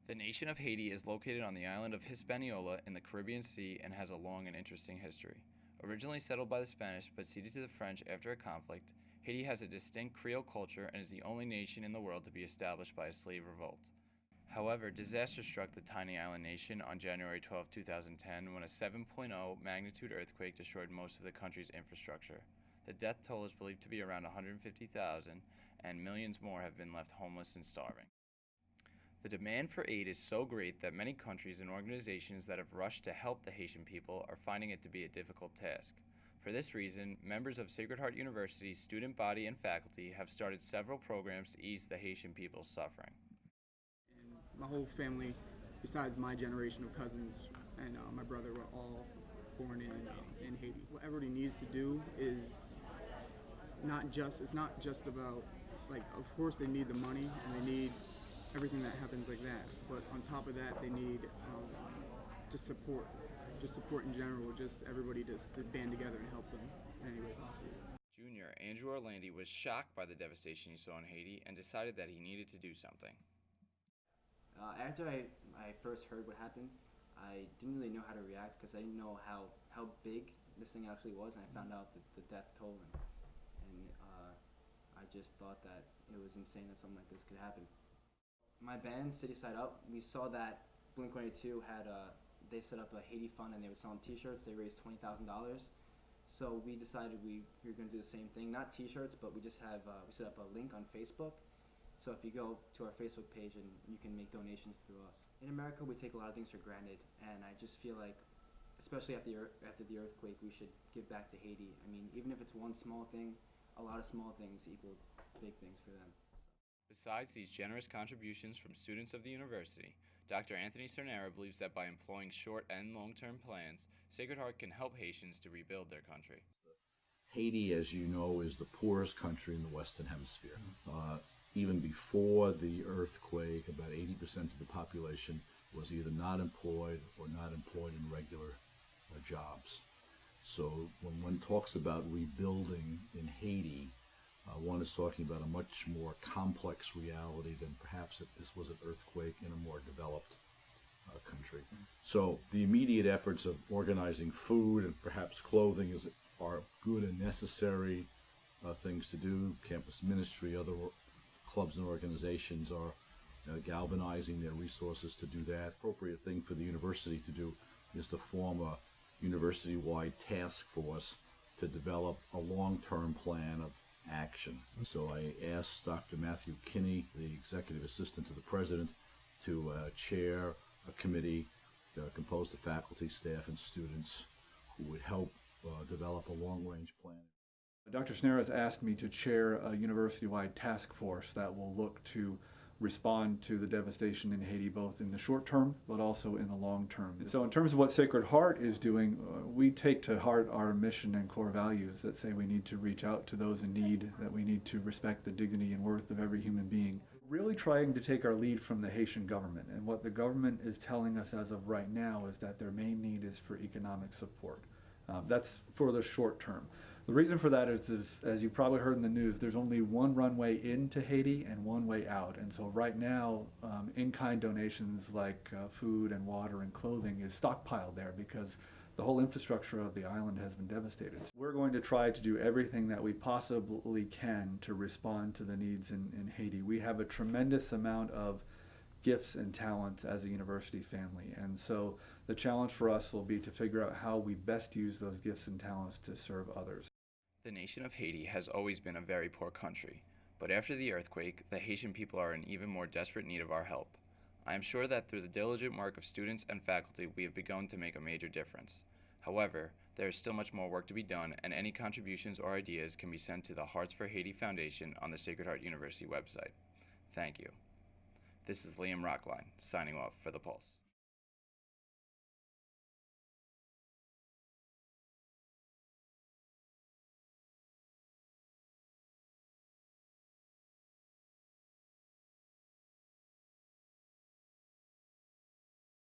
The nation of Haiti is located on the island of Hispaniola in the Caribbean Sea and has a long and interesting history. Originally settled by the Spanish but ceded to the French after a conflict, Haiti has a distinct Creole culture and is the only nation in the world to be established by a slave revolt. However, disaster struck the tiny island nation on January 12, 2010, when a 7.0 magnitude earthquake destroyed most of the country's infrastructure. The death toll is believed to be around 150,000, and millions more have been left homeless and starving. The demand for aid is so great that many countries and organizations that have rushed to help the Haitian people are finding it to be a difficult task. For this reason, members of Sacred Heart University's student body and faculty have started several programs to ease the Haitian people's suffering. And my whole family, besides my generation of cousins and my brother, were all born in Haiti. What everybody needs to do is it's not just about, like, of course they need the money and they need everything that happens like that, but on top of that they need just support in general, just everybody to band together and help them in any way possible. Junior Andrew Orlandi was shocked by the devastation he saw in Haiti and decided that he needed to do something. After I first heard what happened, I didn't really know how to react because I didn't know how big this thing actually was, and I found out the death toll, and I just thought that it was insane that something like this could happen. My band, City Side Up, we saw that Blink-182 they set up a Haiti fund and they were selling t-shirts. They raised $20,000. So we decided we were going to do the same thing. Not t-shirts, but we just we set up a link on Facebook. So if you go to our Facebook page, and you can make donations through us. In America, we take a lot of things for granted, and I just feel like, especially after the earthquake, we should give back to Haiti. I mean, even if it's one small thing, a lot of small things equal big things for them. Besides these generous contributions from students of the university, Dr. Anthony Cernera believes that by employing short and long-term plans, Sacred Heart can help Haitians to rebuild their country. Haiti, as you know, is the poorest country in the Western Hemisphere. Even before the earthquake, about 80% of the population was either not employed or not employed in regular jobs. So when one talks about rebuilding in Haiti, one is talking about a much more complex reality than perhaps if this was an earthquake in a more developed country. So the immediate efforts of organizing food and perhaps clothing are good and necessary things to do. Campus ministry, other clubs and organizations are galvanizing their resources to do that. Appropriate thing for the university to do is to form a university-wide task force to develop a long-term plan of action. So I asked Dr. Matthew Kinney, the executive assistant to the president, to chair a committee composed of faculty, staff, and students who would help develop a long-range plan. Dr. Cernera has asked me to chair a university-wide task force that will look to respond to the devastation in Haiti, both in the short term but also in the long term. So in terms of what Sacred Heart is doing, we take to heart our mission and core values that say we need to reach out to those in need, that we need to respect the dignity and worth of every human being. Really trying to take our lead from the Haitian government, and what the government is telling us as of right now is that their main need is for economic support. That's for the short term. The reason for that is, as you've probably heard in the news, there's only one runway into Haiti and one way out. And so right now, in-kind donations like food and water and clothing is stockpiled there because the whole infrastructure of the island has been devastated. We're going to try to do everything that we possibly can to respond to the needs in Haiti. We have a tremendous amount of gifts and talents as a university family, and so the challenge for us will be to figure out how we best use those gifts and talents to serve others. The nation of Haiti has always been a very poor country, but after the earthquake, the Haitian people are in even more desperate need of our help. I am sure that through the diligent work of students and faculty, we have begun to make a major difference. However, there is still much more work to be done, and any contributions or ideas can be sent to the Hearts for Haiti Foundation on the Sacred Heart University website. Thank you. This is Roecklein, signing off for The Pulse.